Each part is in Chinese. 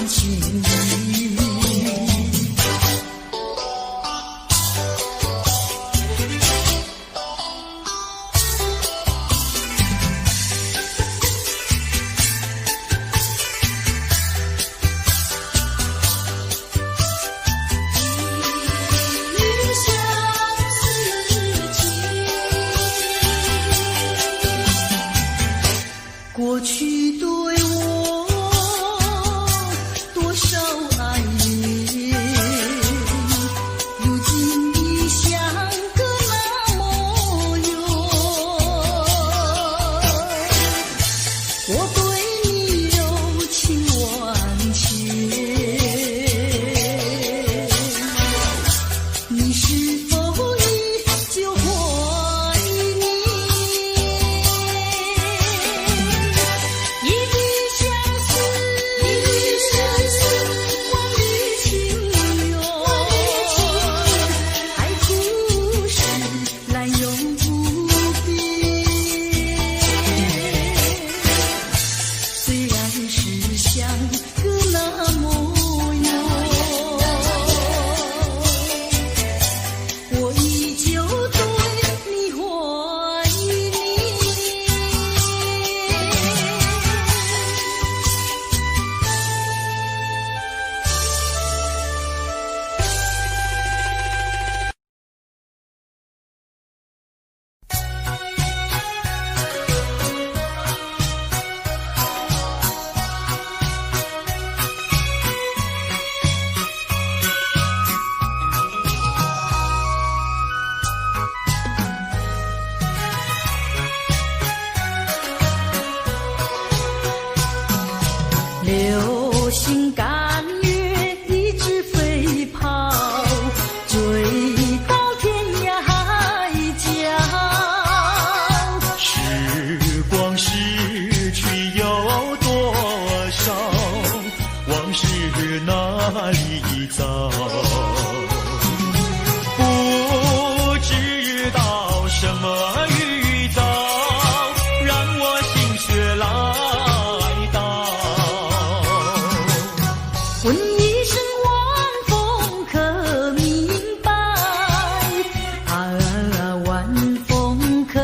情意。过去对我多少爱恋，如今已相隔那么远。我对你柔情万千，你是否依旧怀念？流星赶月，一直飞跑，追到天涯海角。时光逝去有多少？往事哪里找？不知道什么预兆，让我心血来到。问一声晚风可明白？晚风可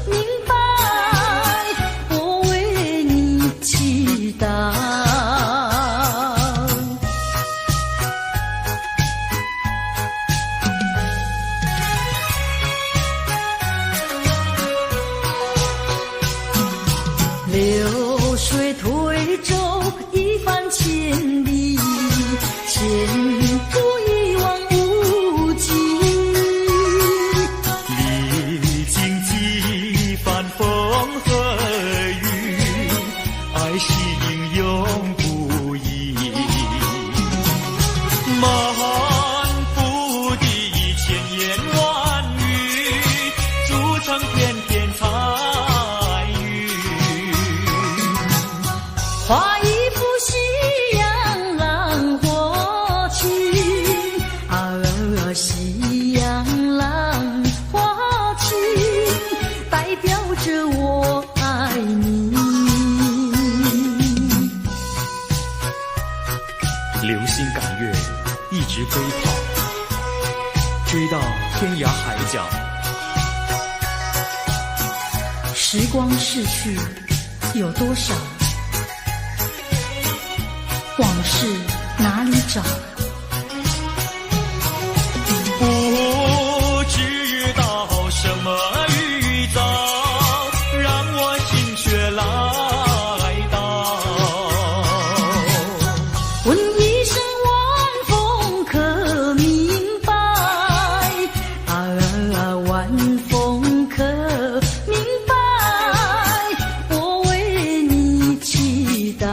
明白？我为你祈祷。流水推舟一番千里，前途一望无际。历经几番风和雨，爱心永不移。满腹的千言万语，筑成片片彩云。画一幅夕阳浪花情，夕阳浪花情，代表着我爱你。流星赶月，一直飞跑，追到天涯海角。时光逝去有多少？往事哪里找？不知道什么预兆，让我心血来到。问一声晚风可明白？晚风可明白？我为你祈祷。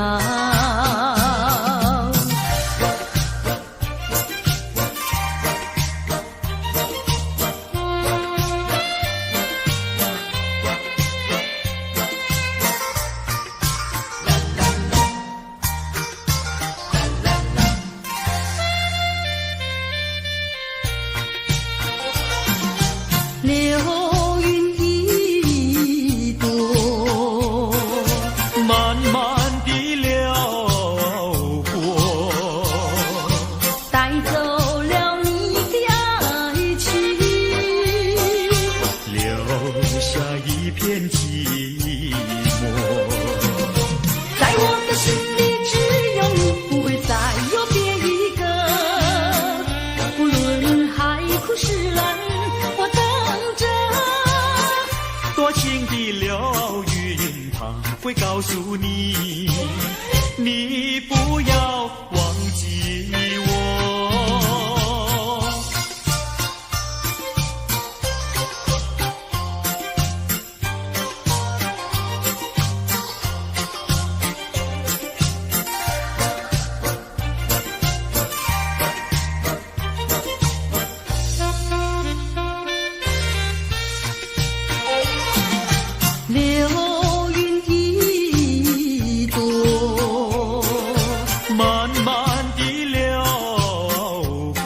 慢慢地流过，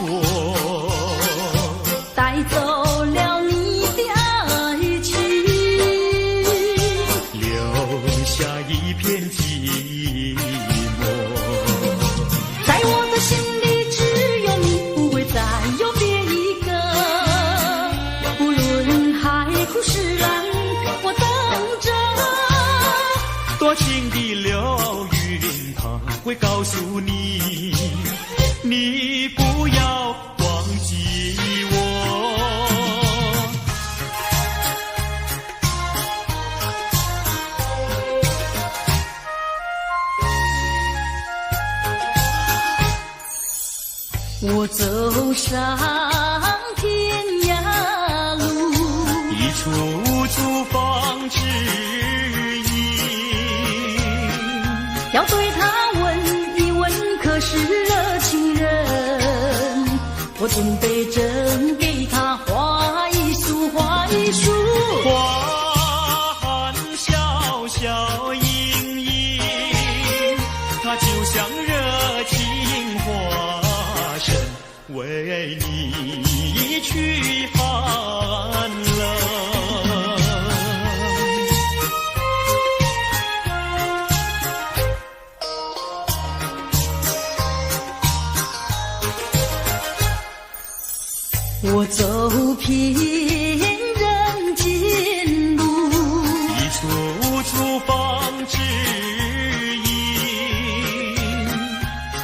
带走了你的爱情，留下一片寂寞。在我的心里只有你，不会再有别一个。无论海枯石烂，我等着。多情的流云，它会告诉你，你不要忘记我。我走上天涯路，一处处放指引，要对他问一问，可是热情人？我准备真给他画一束，画一束。花含笑笑盈盈，它就像热情化身，为你去寒冷。我走遍人间路，一处处放指引，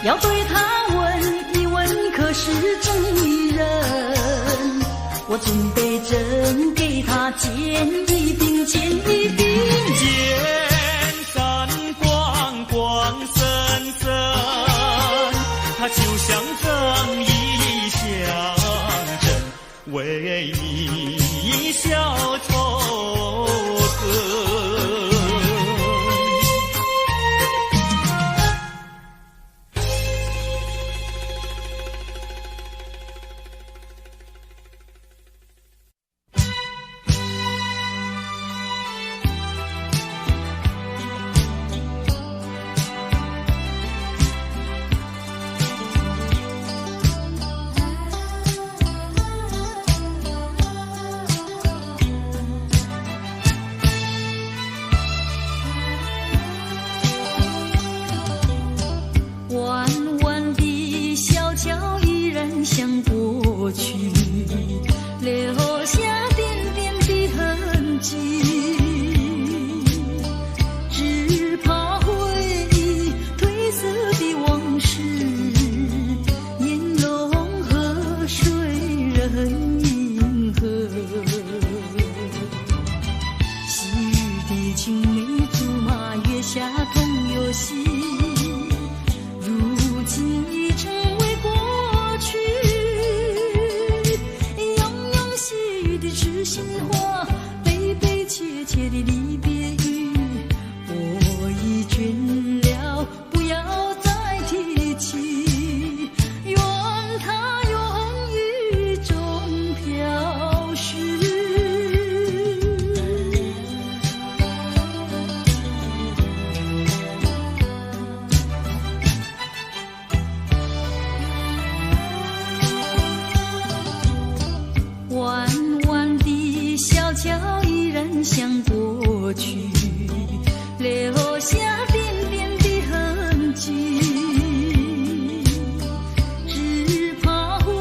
要对他问一问，可是真一人？我准备真给他见一并，见一并。见散光光森森，它就像赠一相赠，为你笑凑合。弯弯的小桥依然像过去，留下点点的痕迹，只怕回忆褪色的往事，烟笼河水人银河。细雨的青梅竹马，月下同游戏，如今已成为过去。悠悠细雨的痴心话，悲悲切切的离别语，我已倦了，不要再提起，愿它永雨中飘逝。弯弯的小桥依然像过去，留下点点的痕迹，只怕回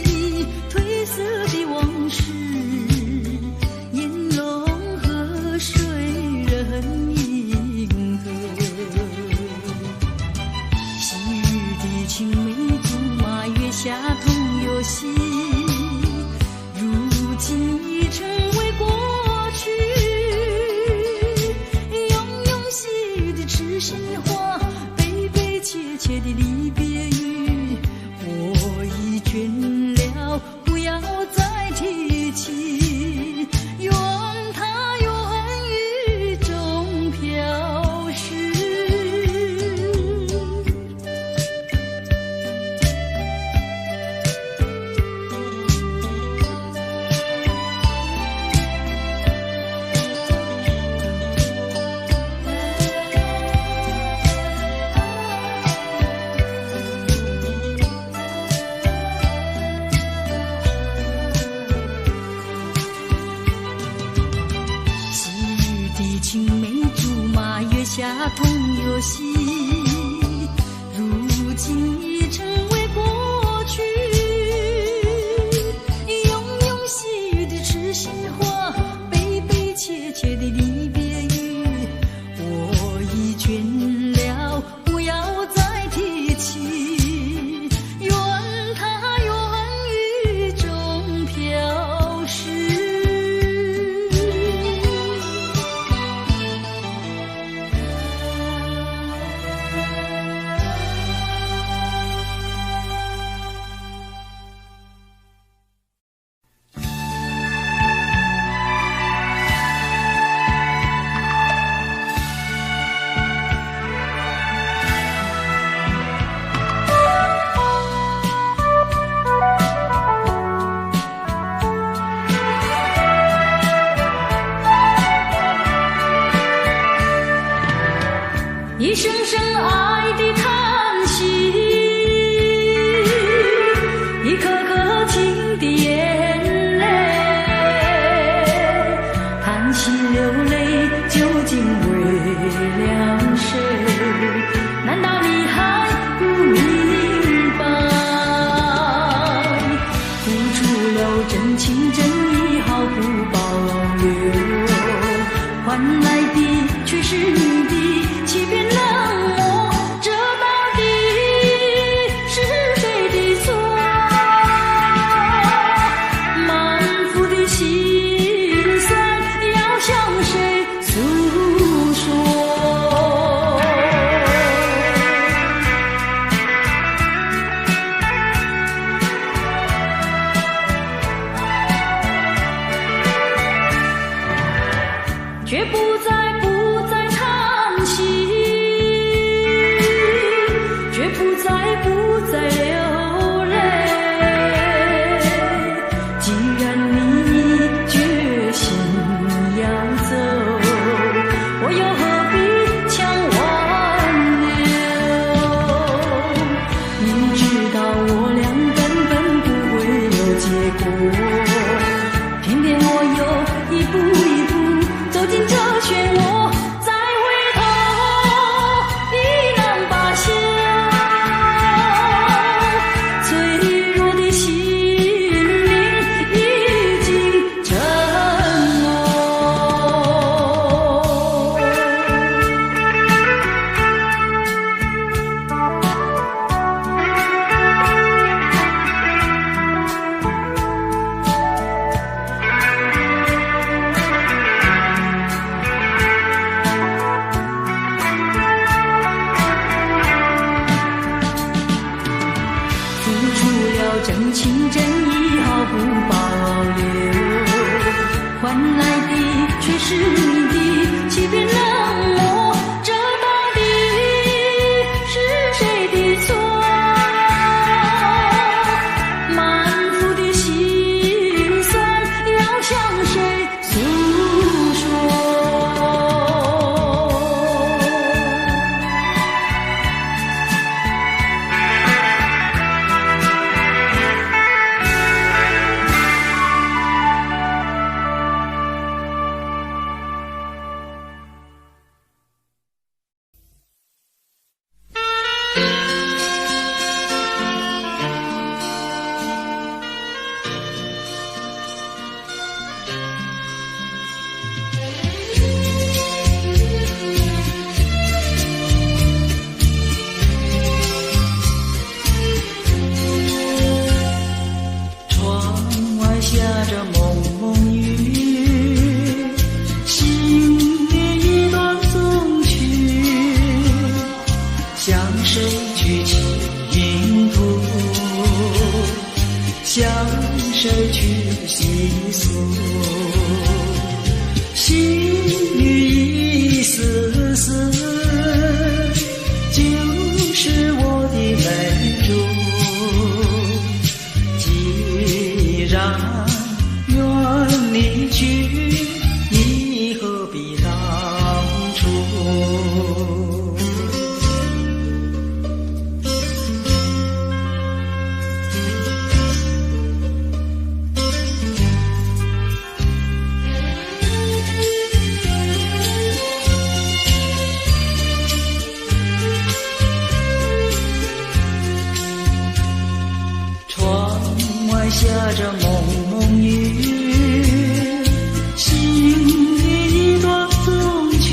忆褪色的往事，烟笼河水人银河。细雨的青梅竹马，月下同游戏，如今已成为过去。悠悠细雨的痴心话，悲悲切切的离别语，我已倦了，不要再提起，愿它永雨中飘逝。真情真意毫不保留，换来的却是你的欺骗冷漠，这到底是谁的错？满腹的心酸要向谁诉说？下着蒙蒙雨，心里一段衷曲，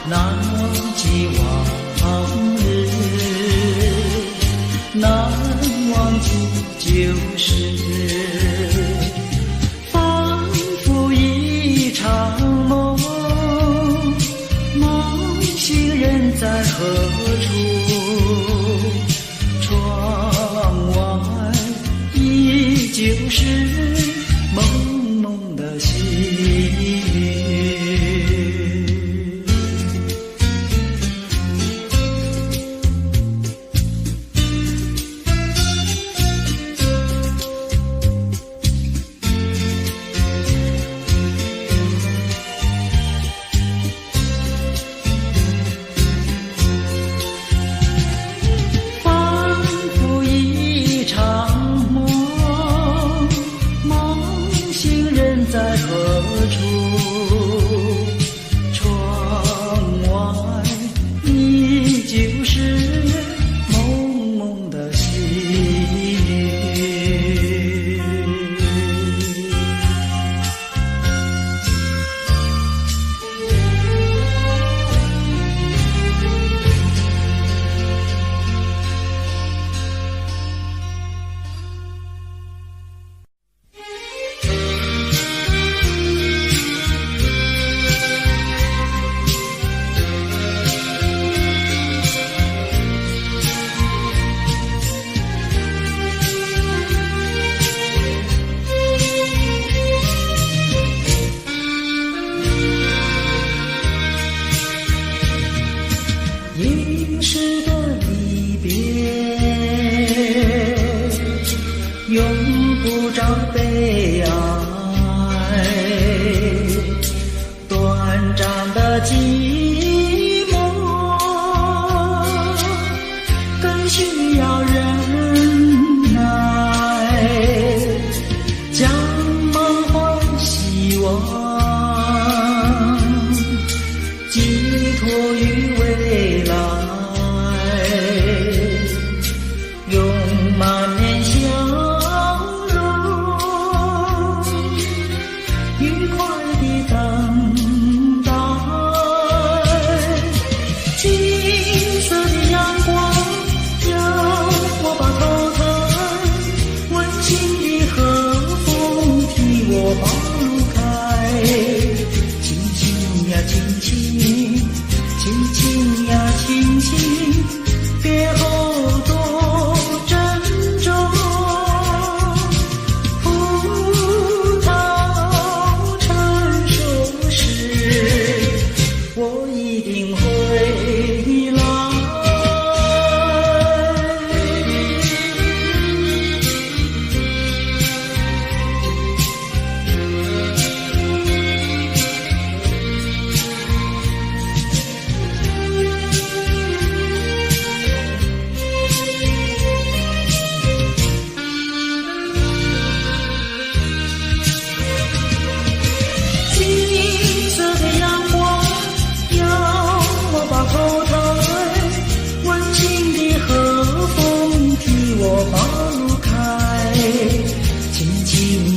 难忘记往日，难忘记旧时，仿佛一场梦，梦醒人在何处？就是蒙蒙的细雨。仿佛一场梦，梦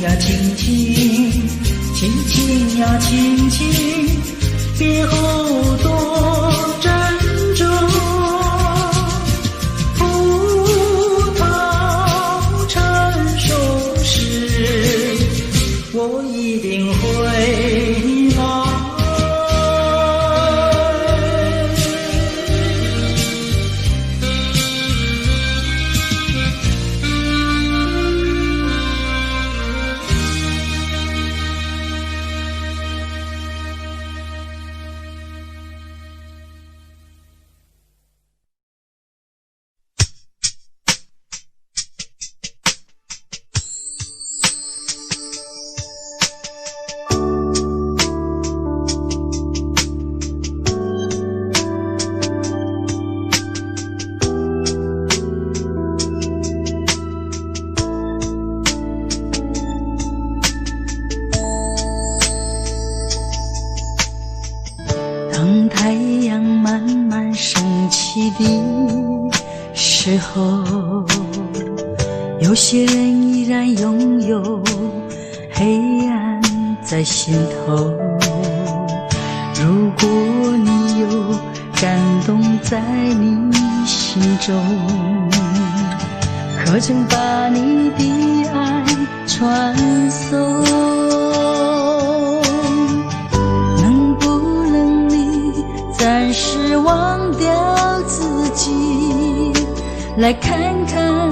呀亲亲，亲亲呀亲亲，别后多珍重。葡萄成熟时，我一定会来。当太阳慢慢升起的时候，有些人依然拥有黑暗在心头。如果你有感动在你心中，可曾把你的爱传送？暂时忘掉自己，来看看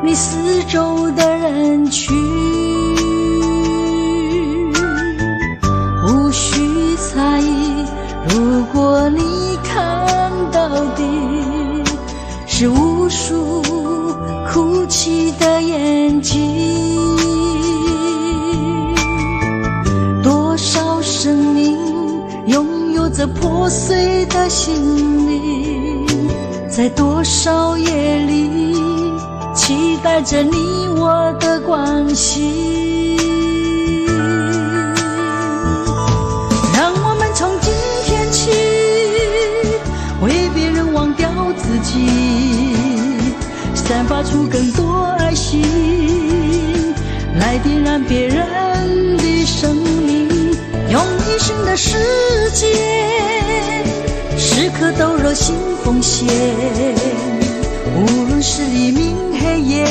你四周的人群，无需猜疑。如果你看到的是无数哭泣的眼睛，多少生命拥有着破碎的心灵，在多少夜里期待着你我的关系。让我们从今天起为别人忘掉自己，散发出更多爱心，来点燃别人的生命，用一生的时间，时刻都热心奉献，无论是黎明黑夜，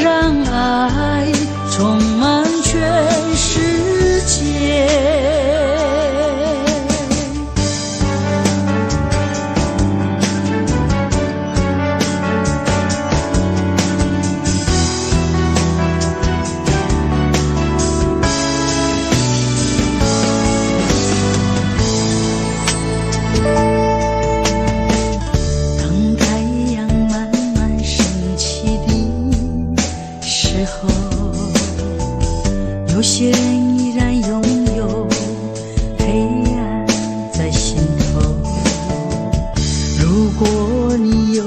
让爱充满全世界。有些人依然拥有黑暗在心头，如果你有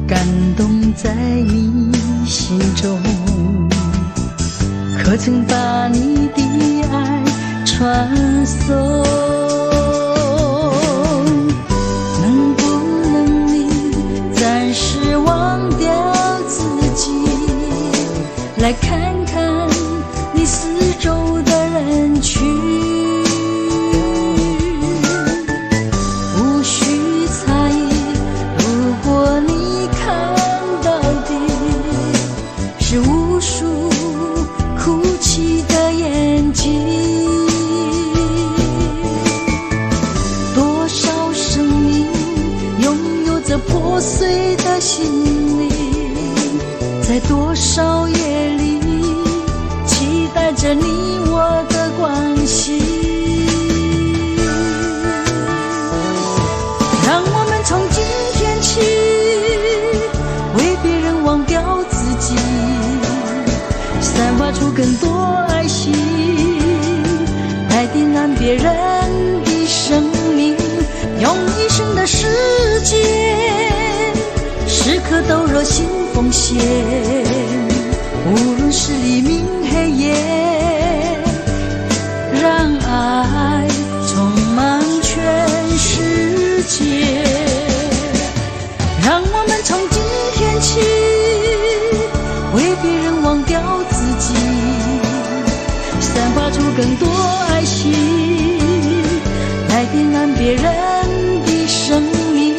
感动在你心中，可曾把你的爱传送？能不能你暂时忘掉自己，来看看你四周的人群，无需猜疑。如果你看到的是无数哭泣的眼睛，多少生命拥有着破碎的心灵，在多少夜里期待着你我的关系。让我们从今天起为别人忘掉自己，散发出更多爱心，来点燃别人的生命，用一生的时间，时刻都热心奉献，无论是黎明黑夜，让爱充满全世界。让我们从今天起为别人忘掉自别人的生命，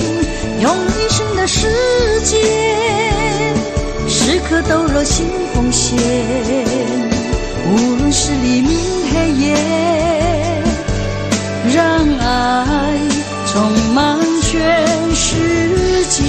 用一生的时间，时刻都热心奉献，无论是黎明黑夜，让爱充满全世界。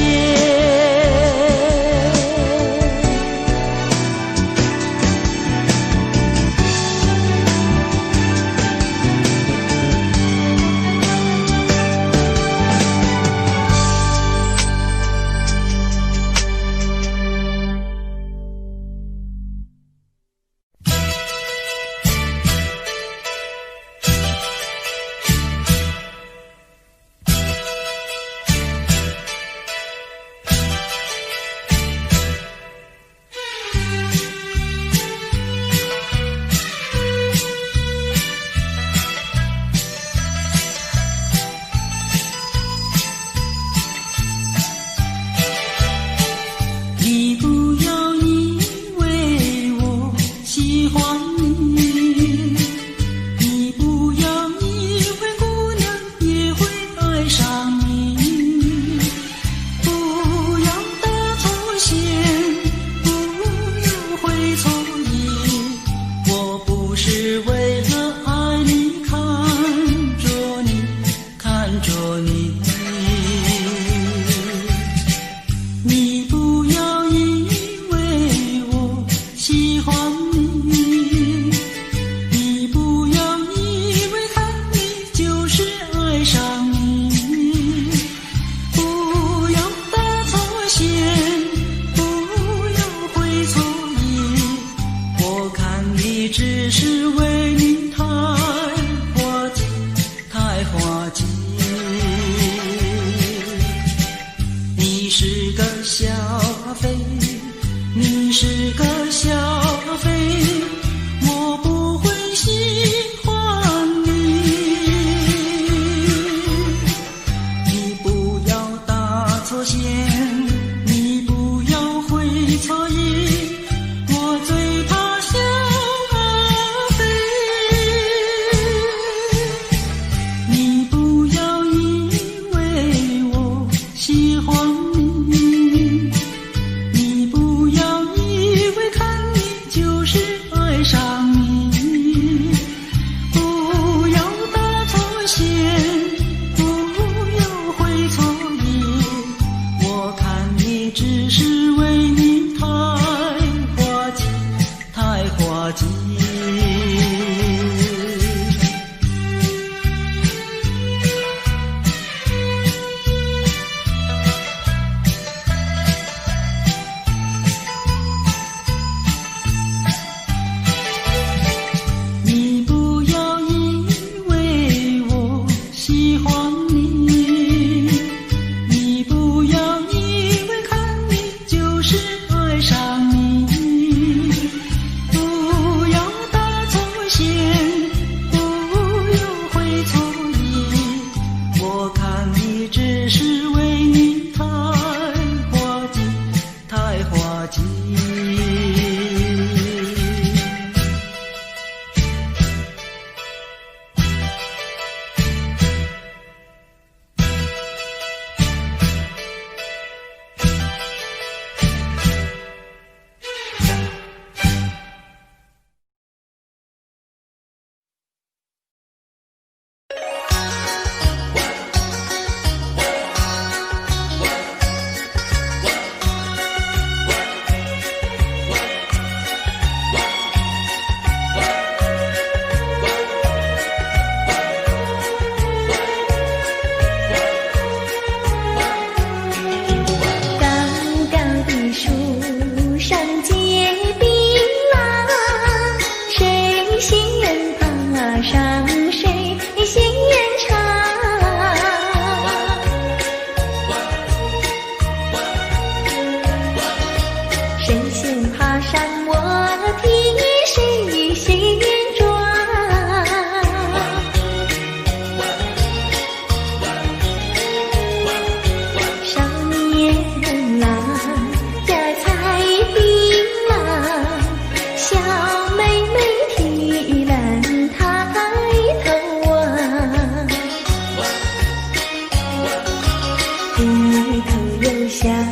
想呀，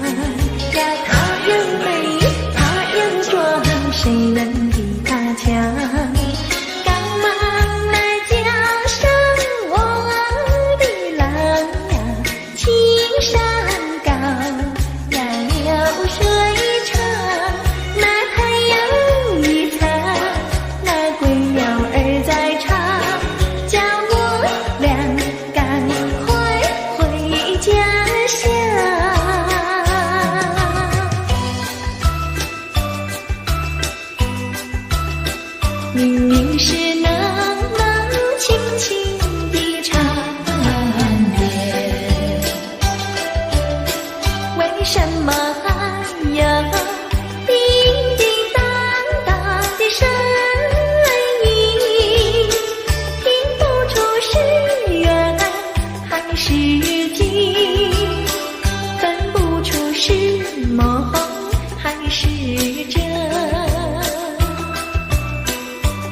他仍美，他仍壮，谁能比他强？刚忙来江上我的郎呀，青山高呀，流水长，那太阳一擦，那归鸟儿在唱，叫我俩赶快回家乡。明明是那么轻轻的长夜，为什么呀叮叮当当的声音，听不出是远还是近，分不出是梦还是真，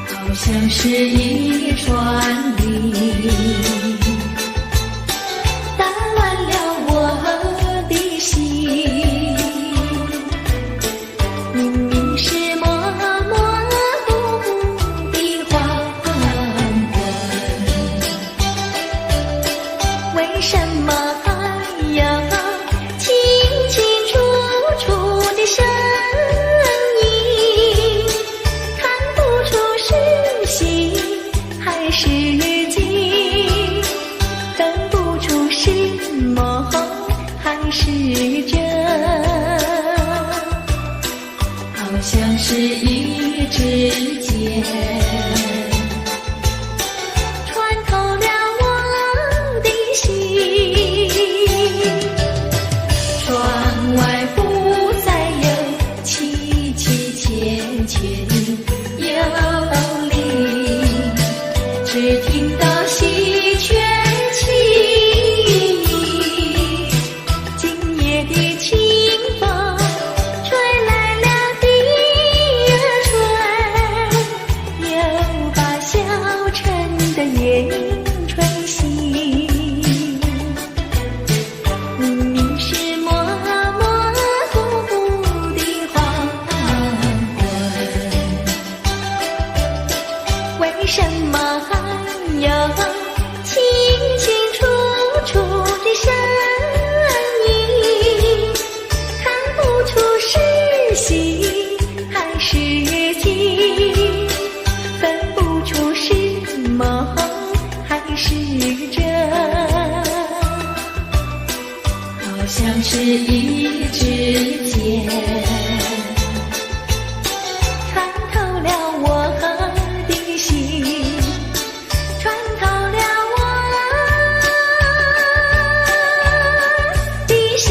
好像是一串铃，打乱了我的心。明明是模模糊糊的黄昏，为什么呀清清楚楚的声音，看不出是喜还是惊，分不出是梦还是真，好像是一支箭穿透了我的心，窗外不再有凄凄切切的幽灵，只听到喜鹊轻吟，今夜的清风吹来了第二春，又把小城的夜吹醒。明明是模模糊糊的黄昏，为什么有清清楚楚的声音，看不出是喜还是惊，分不出是梦还是真，好像是一支箭穿透了我的心，穿透了我的心。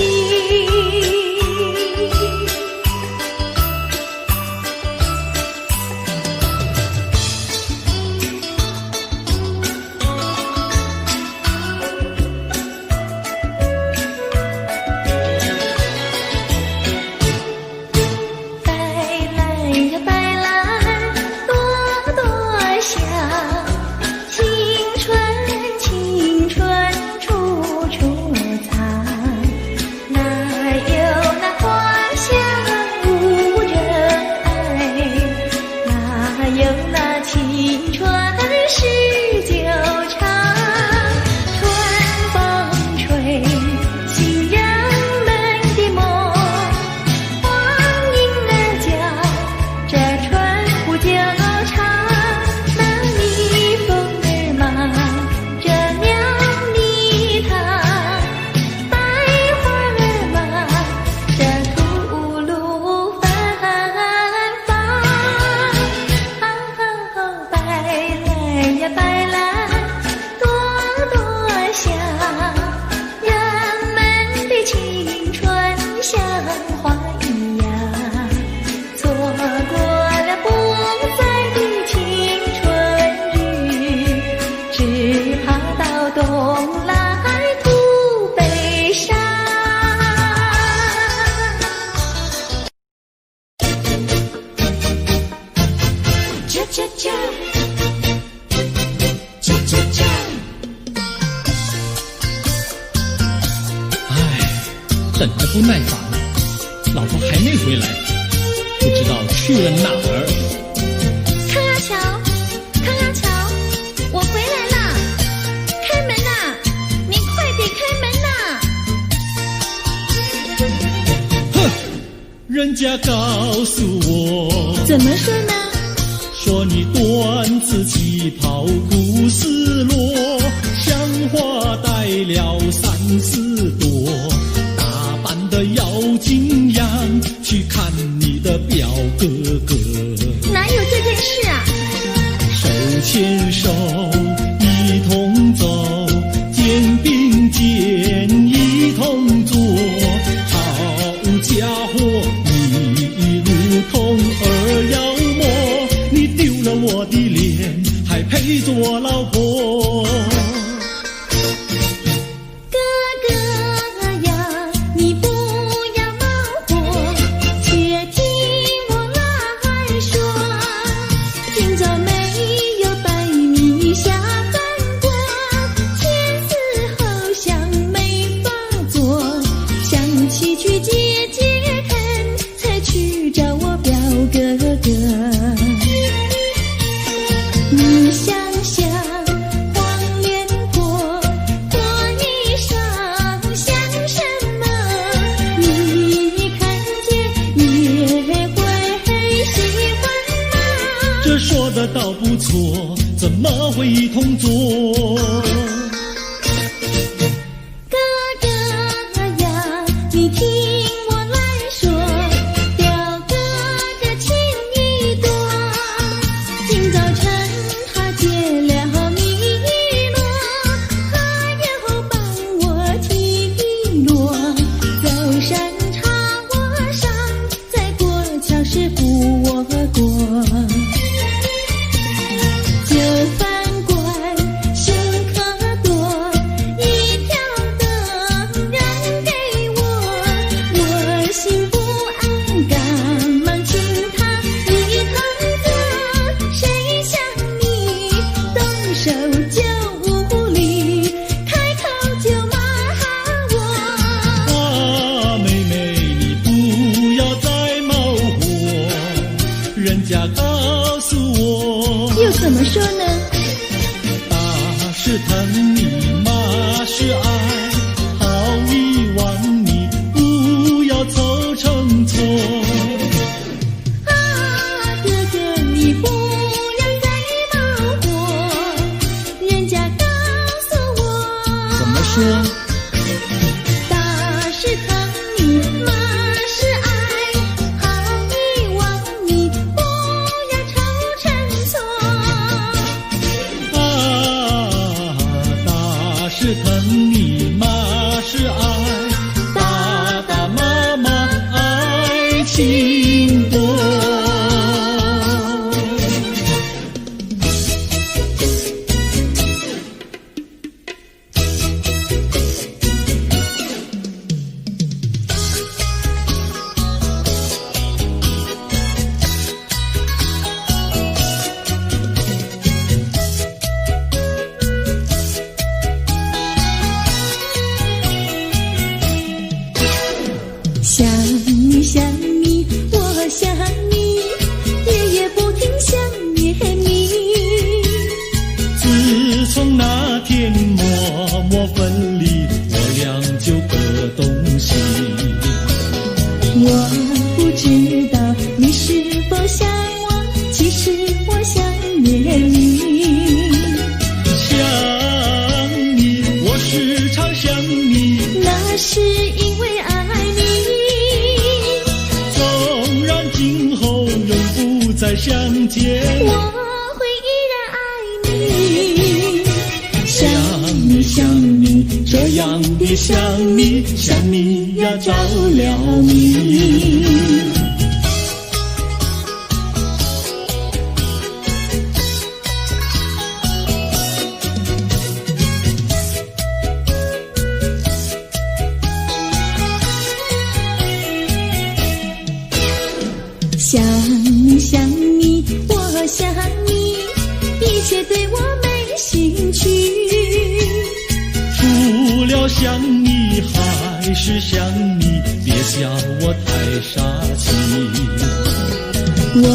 还不耐烦，老婆还没回来，不知道去了哪儿。康阿乔，康阿乔，我回来了，开门呐！你快点开门呐！哼，人家告诉我，怎么说呢？说你短子旗袍故事落，像花带了3、4朵，打扮得妖精样，去看你的表哥哥。哪有这件事啊？手牵手一同走，肩并肩一同坐，好家伙，你如同儿妖魔，你丢了我的脸，还陪着我老婆。哥哥呀，你不要恼火，且听我来说。今朝没有带你下饭锅，前思后想没法做，想起去解解恨，才去找我表哥哥。你想想黄脸婆，破衣裳像什么？你看见也会喜欢吗？这说的倒不错，怎么会一同做？哥哥呀，你听我来说，表哥哥情意多。今早晨他解了迷罗，他又帮我提罗，走山茶我上，再过桥是扶我过。就饭馆休可多，一条灯让给我，我心不安，赶忙请他一同坐。谁想你动手就无理，开口就骂我。啊，妹妹，你不要再冒火，人家告诉我，又怎么说呢？打是疼你，骂是爱，好遗忘你，不要凑成错。啊，哥哥你不要再冒火，人家告诉我。怎么说？打是疼你，骂是爱，好遗忘你，不要凑成错。啊，打是疼你，骂是爱，打打骂骂爱情多。想你想你，我想你，夜夜不停想念你。自从那天默默分离，我俩就各东西。我不知道你是否想我，其实我想念你。想你，我时常想你，那是因为爱你。纵然今后永不再相见，我会依然爱你。想你想你，这样的想你，想你呀着了迷。想你想你，我想你，一切对我没兴趣。除了想你还是想你，叫我太傻气。我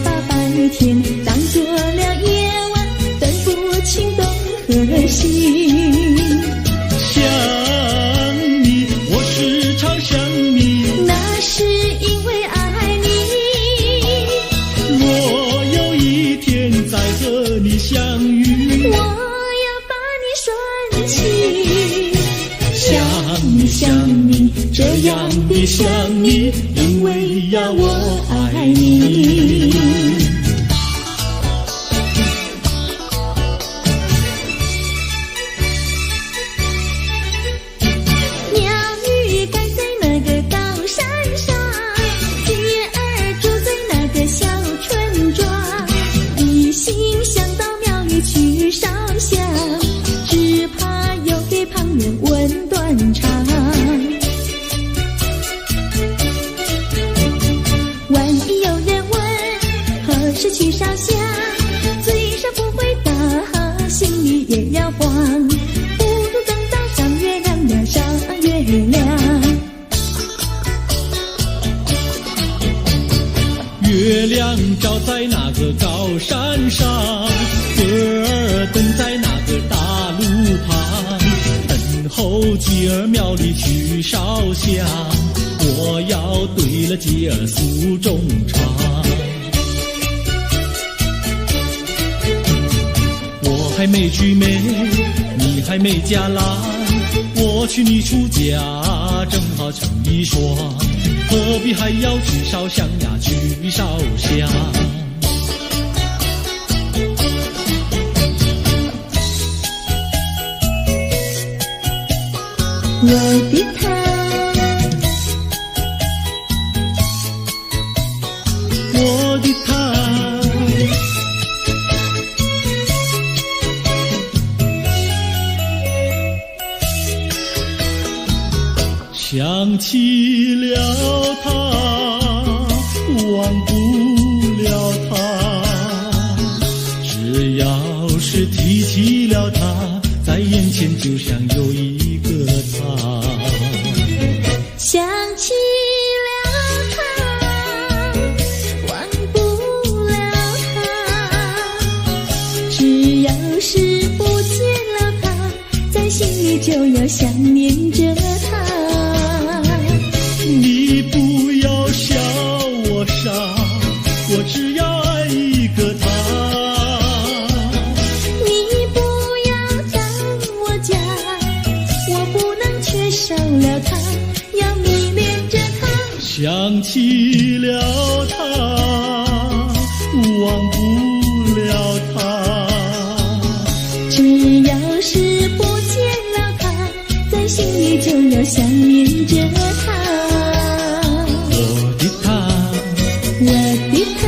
把白天当作了夜晚，分不清东和西。想你，我时常想你，那是因为爱你。我有一天再和你相遇，我要把你拴起。想你想你，这样的想你，因为呀我爱你。鸟语盖在那个高山上，鱼儿住在那个小村庄，一心想到庙里去烧香，只怕又给旁人问断肠。万一有人问何时去烧香，嘴上不回答，心里也要慌，不如等到上月亮呀上月亮。月亮照在那个高山上，歌儿蹲在那个大路旁，等候鸡儿庙里去烧香，我要对了鸡儿诉衷肠。我还没娶媒，你还没嫁来，我娶你出嫁正好成一双，何必还要去烧香呀去烧香。我的他，我的他，想起了他，忘不了他，只要是提起了他，在眼前就像有一个他。想起了他，忘不了他，只要是不见了他，在心里就要想念着他。你不要笑我傻，我只要爱一个他。你不要当我假，我不能缺少了他，要迷恋着他。想起了他，忘不了他，只要是不见了他，在心里就要想念着他。我的他，我的他，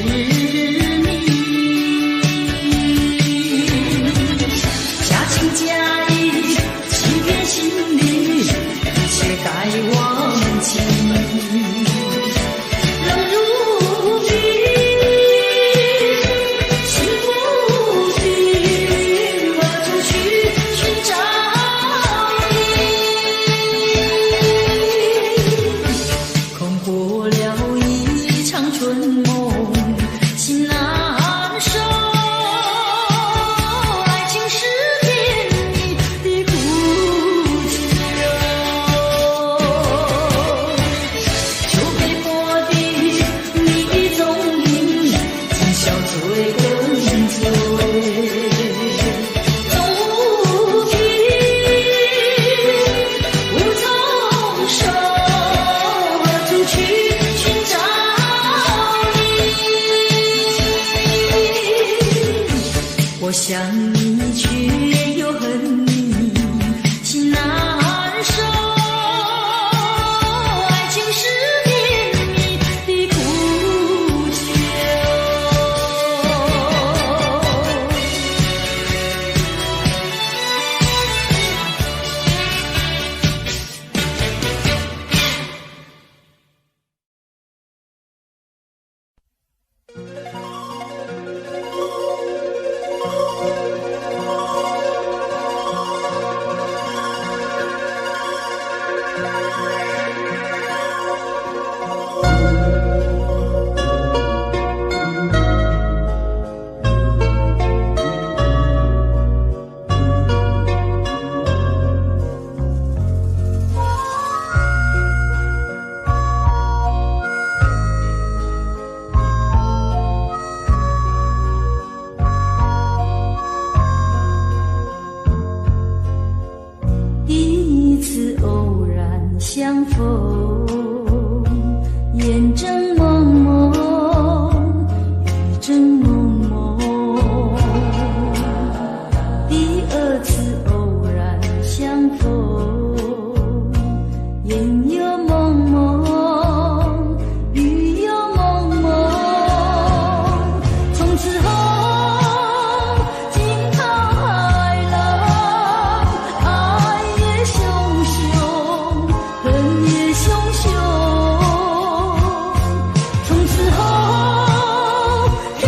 你。假情假意欺骗心里，一切该忘记。冷如冰，心不定，何处去寻找你？空过了一场春梦，心难收。爱情是甜蜜的苦酒，酒杯破的你踪影，今宵醉更醉。总无凭，无从手，何处去寻找你？我想你却又恨你，心难受。爱情是甜蜜的苦酒。第一次偶然相逢，眼睁蒙蒙，雨正蒙蒙。第二次偶然相逢，眼又蒙蒙，雨又蒙蒙。从此后惊涛骇浪，爱也汹汹，恨也汹汹。从此后天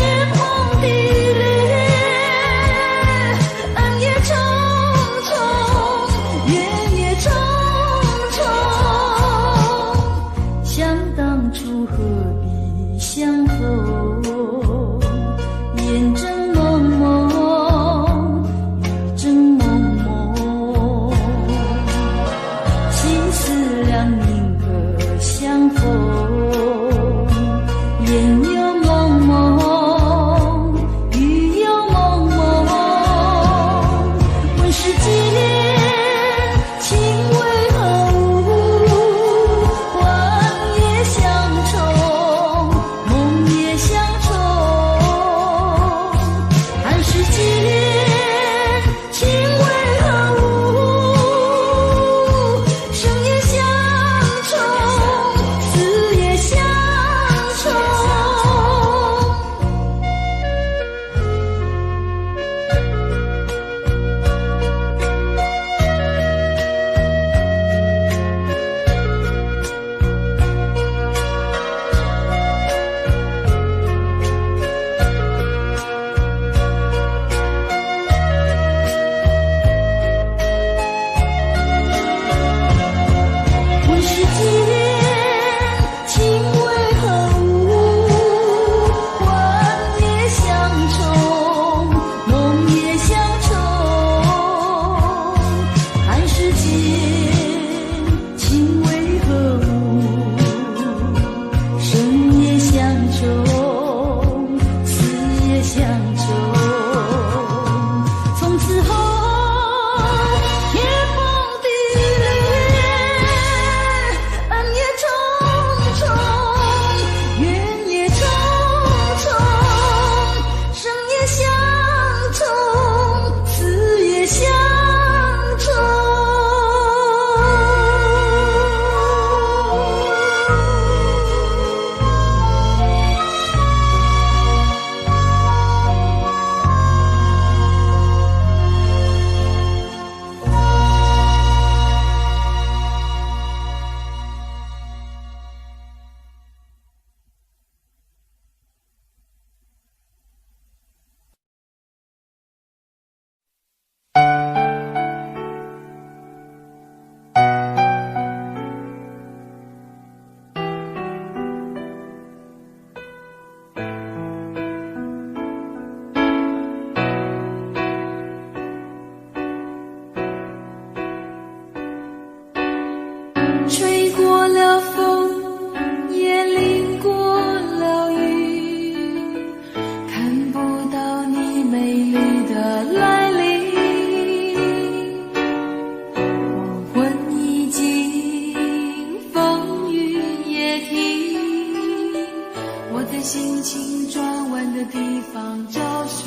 的地方找寻，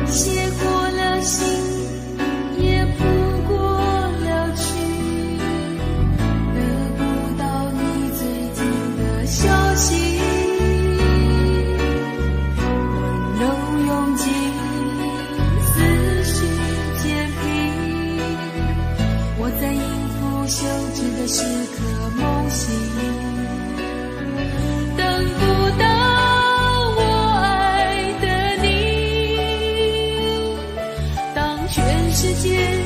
写过了信，也谱过了曲，得不到你最近的消息，温柔用尽思绪渐平，我在应付休止的时刻梦醒，等不到我爱的你，当全世界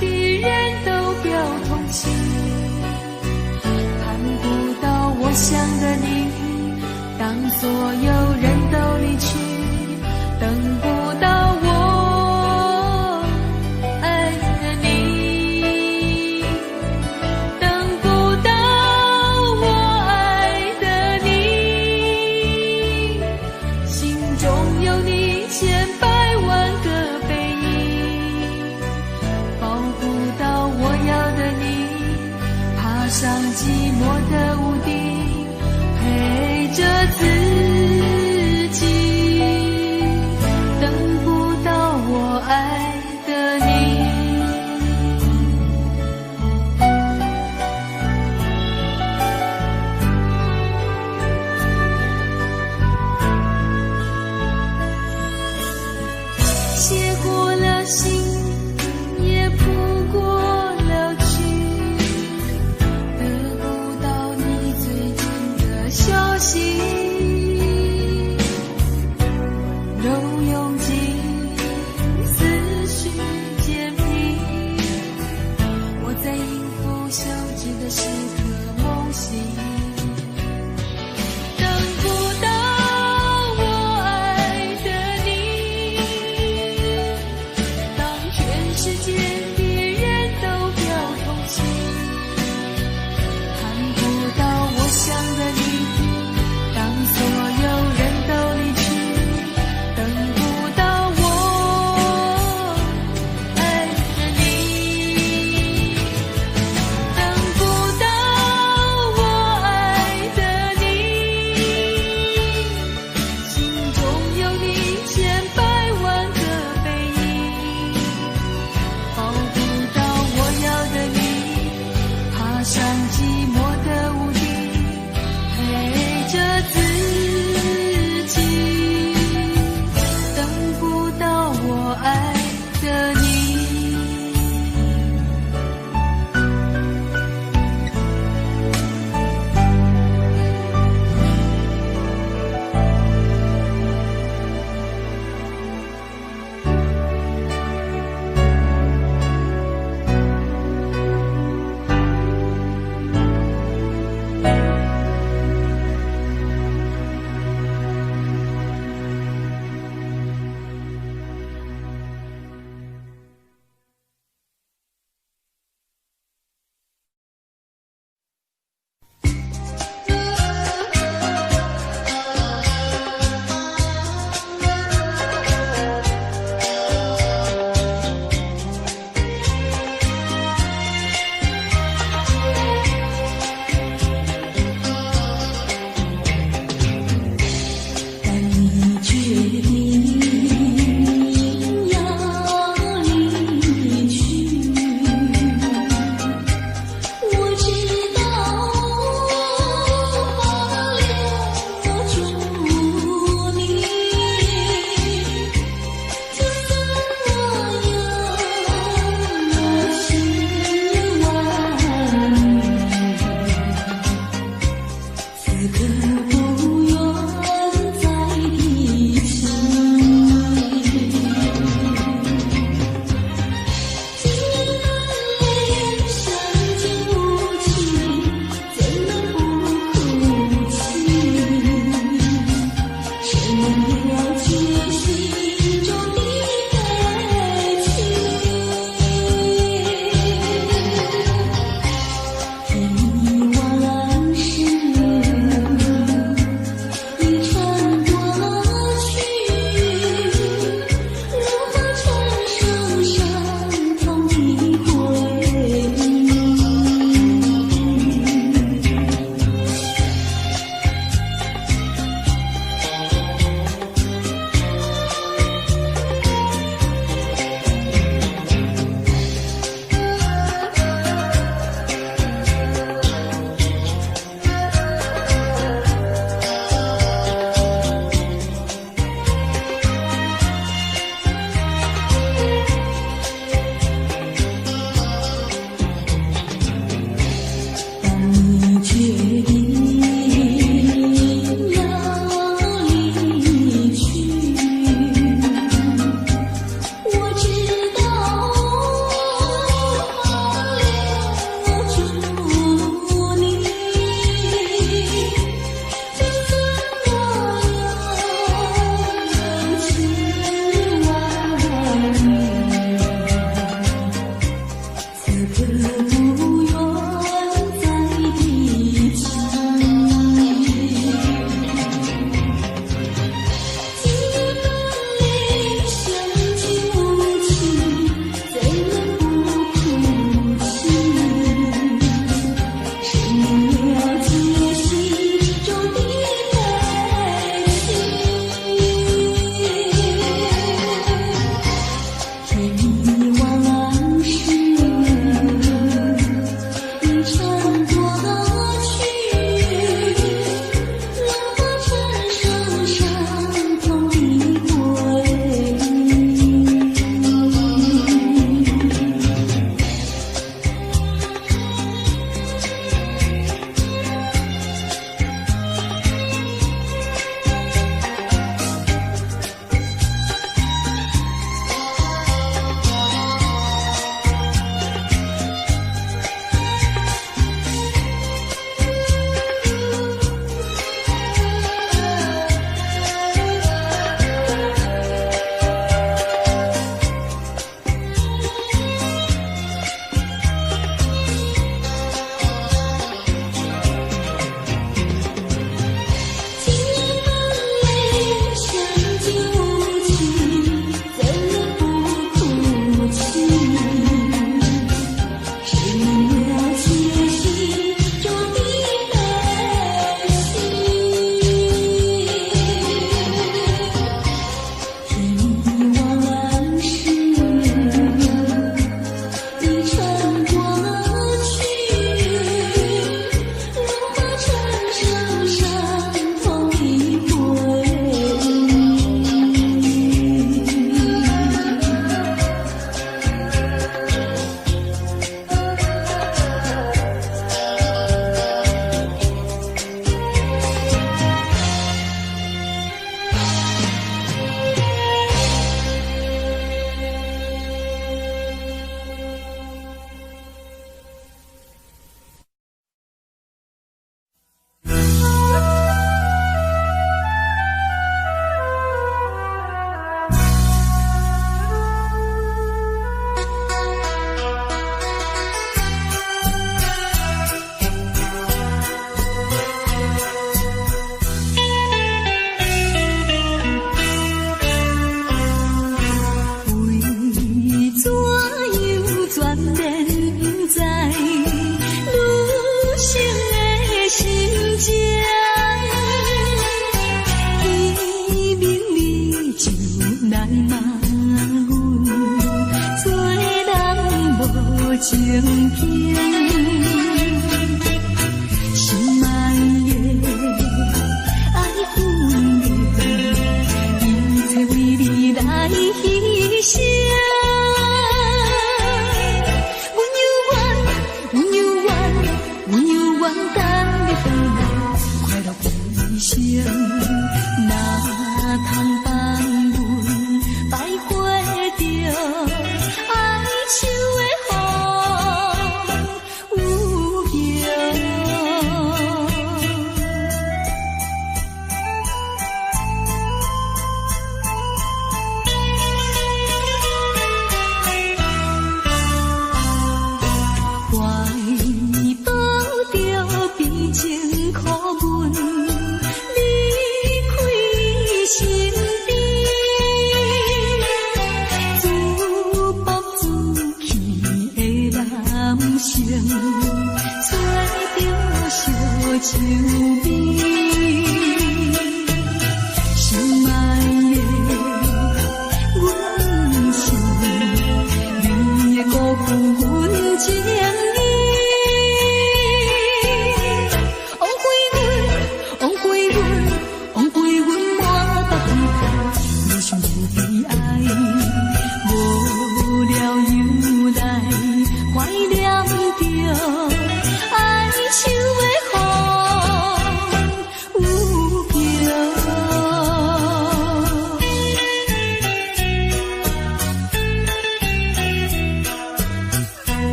的人都表同情，看不到我想的你，当所有人都离去，等不到我爱的你，等不到我爱的你，心中有你千百万个背影，抱不到我要的你，爬上寂寞的屋顶，陪着自己。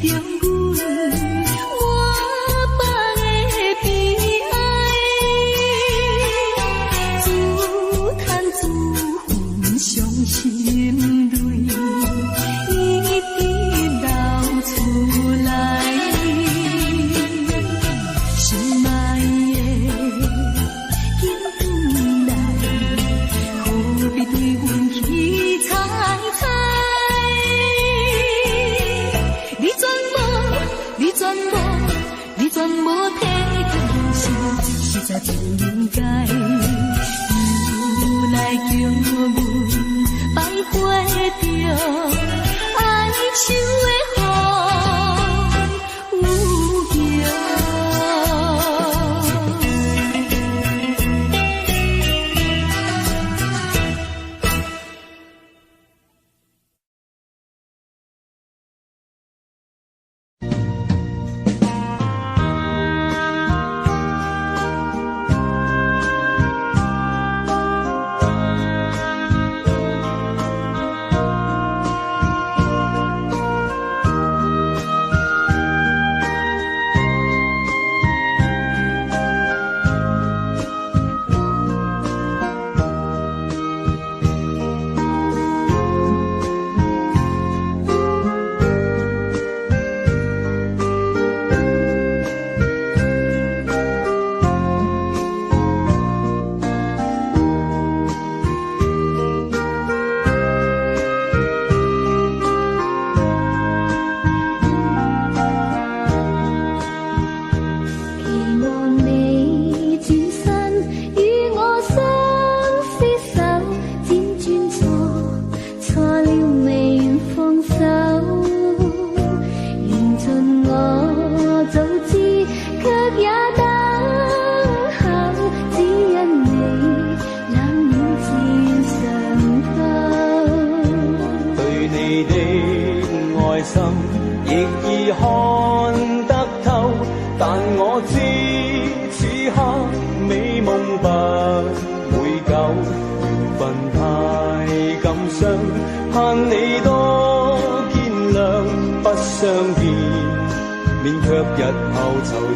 着阮，我放的悲哀，自叹自恨伤心泪，一直流出来。心爱的，紧回来，何必对阮去猜猜？你全无体贴人生，实在不应该，又来叫阮摆脱着哀愁的雨有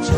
桥。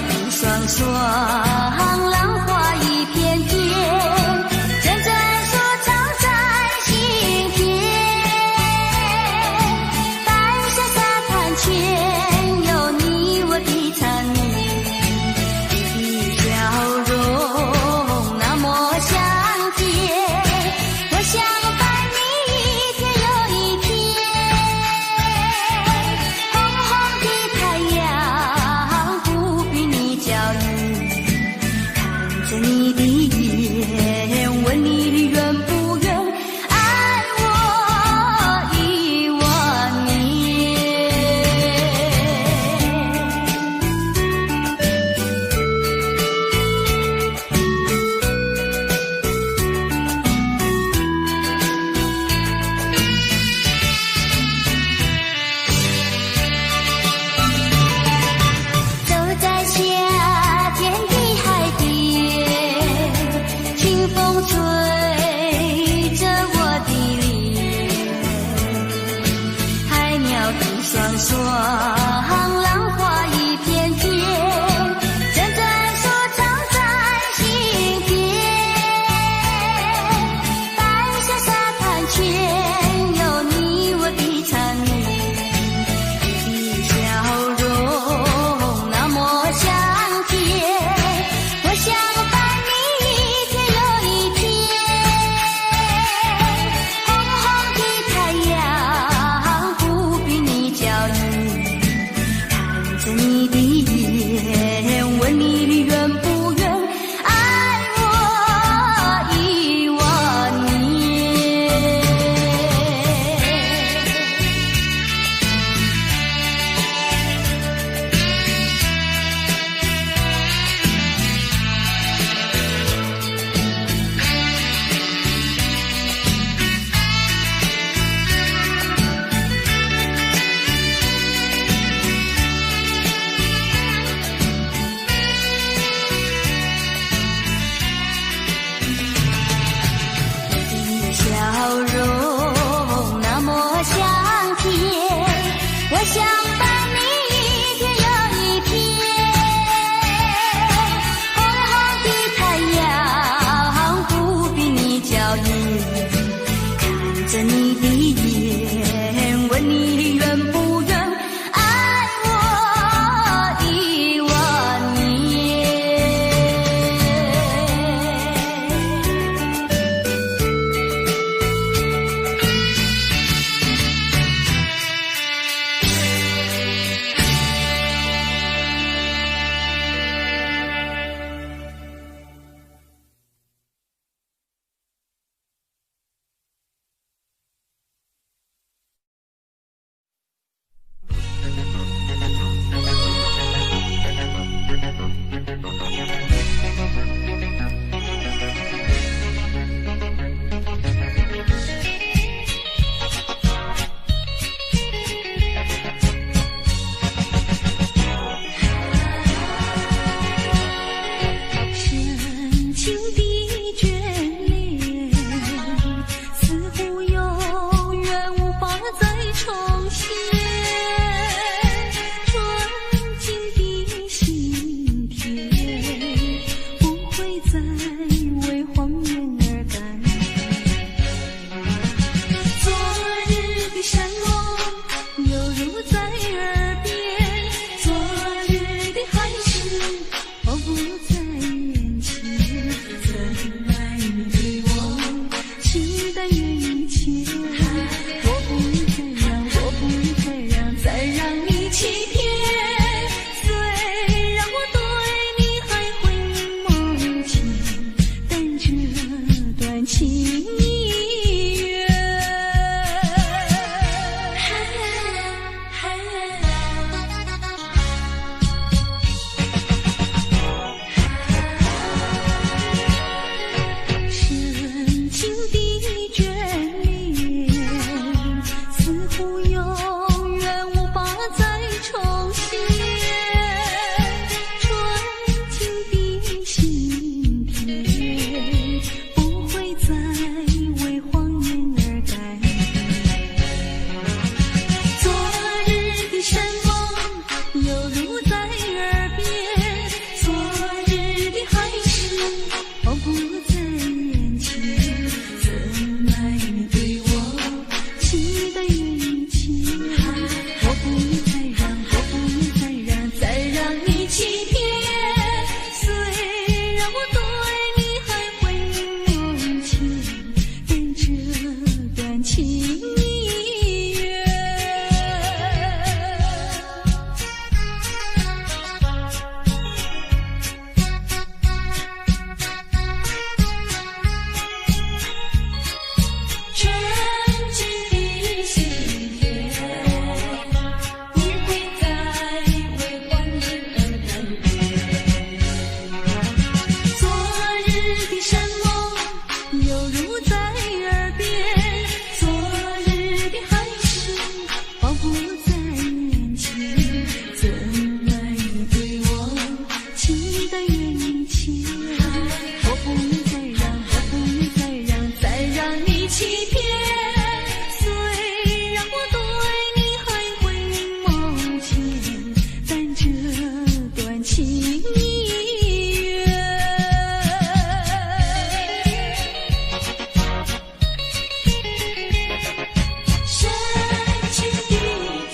的双双，浪花一片片，阵阵说唱在心田。白沙沙滩前有你我的缠绵，你的笑容那么香甜，我想伴你一天又一天。红红的太阳不比你娇艳，情缘。深情的眷恋。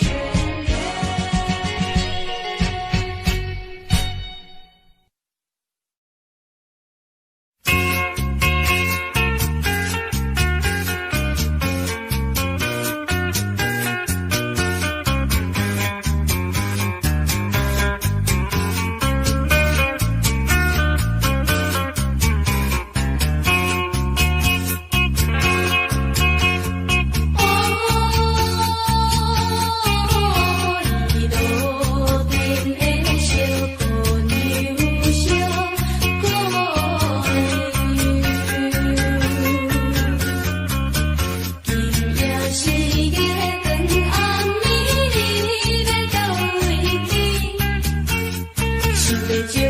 是